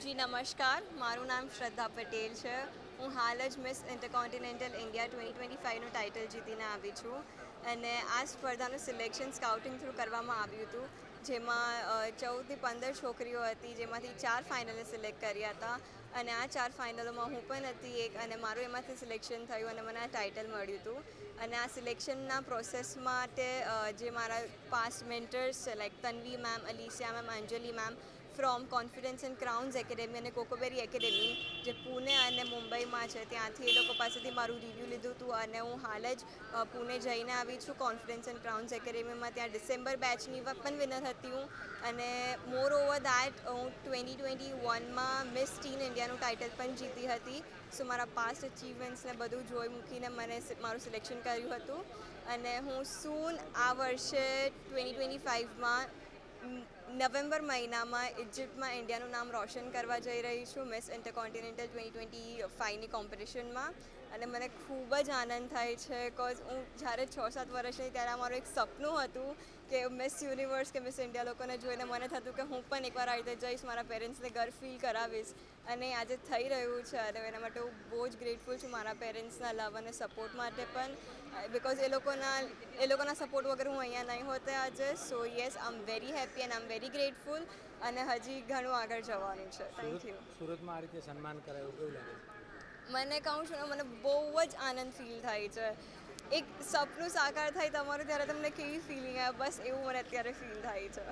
જી નમસ્કાર, મારું નામ શ્રદ્ધા પટેલ છે. હું હાલ જ મિસ ઇન્ટરકોન્ટિનેન્ટલ ઇન્ડિયા 2025નું ટાઇટલ જીતીને આવી છું અને આ સ્પર્ધાનું સિલેક્શન સ્કાઉટિંગ થ્રુ કરવામાં આવ્યું હતું, જેમાં 14થી 15 છોકરીઓ હતી, જેમાંથી 4 ફાઇનલે સિલેક્ટ કર્યા હતા અને આ 4 ફાઇનલોમાં હું પણ હતી એક, અને મારું એમાંથી સિલેક્શન થયું અને મને આ ટાઇટલ મળ્યું હતું. અને આ સિલેક્શનના પ્રોસેસ માટે જે મારા પાસ્ટ મેન્ટર્સ છે, like Tanvi ma'am, Alicia ma'am, Anjali ma'am from Confidence and Crowns Academy અને કોકોબેરી એકેડેમી, જે પુણે અને મુંબઈમાં છે, ત્યાંથી એ લોકો પાસેથી મારું રિવ્યૂ લીધું હતું અને હું હાલ જ પુણે જઈને આવી છું કોન્ફિડન્સ એન્ડ ક્રાઉન્સ એકેડેમીમાં. ત્યાં ડિસેમ્બર બેચની પણ વિનર હતી હું, અને મોર ઓવર દેટ હું 2021માં મિસ ટીન ઇન્ડિયાનું ટાઇટલ પણ જીતી હતી. સો મારા પાસ્ટ અચીવમેન્ટ્સને બધું જોઈ મૂકીને મને મારું સિલેક્શન કર્યું હતું અને હું સૂન આ વર્ષે 2025માં નવેમ્બર મહિનામાં ઇજિપ્તમાં ઇન્ડિયાનું નામ રોશન કરવા જઈ રહી છું મિસ ઇન્ટરકોન્ટિનેન્ટલ 2025ની કોમ્પિટિશનમાં. અને મને ખૂબ જ આનંદ થાય છે, બિકોઝ હું જ્યારે 6-7 વર્ષની ત્યારે આ મારું એક સપનું હતું કે મિસ યુનિવર્સ કે મિસ ઇન્ડિયા લોકોને જોઈને મને થતું કે હું પણ એકવાર આ રીતે જઈશ, મારા પેરેન્ટ્સને ગર્વ ફીલ કરાવીશ, અને આજે થઈ રહ્યું છે. અને એના માટે હું બહુ જ ગ્રેટફુલ છું મારા પેરેન્ટ્સના લવ અને સપોર્ટ માટે પણ, બિકોઝ એ લોકોના સપોર્ટ વગર હું અહીંયા નહીં હોતે આજે. સો yes, I am very happy and I am very grateful, અને હજી ઘણું આગળ જવાનું છે. Thank you. સુરતમાં આ રીતે સન્માન કરાયું કેવું લાગે? મને કહું છું ને, મને બહુ જ આનંદ ફીલ થાય છે. એક સપનું સાકાર થાય તમારું ત્યારે તમને કેવી ફિલિંગ આવે, બસ એવું મને અત્યારે ફીલ થાય છે.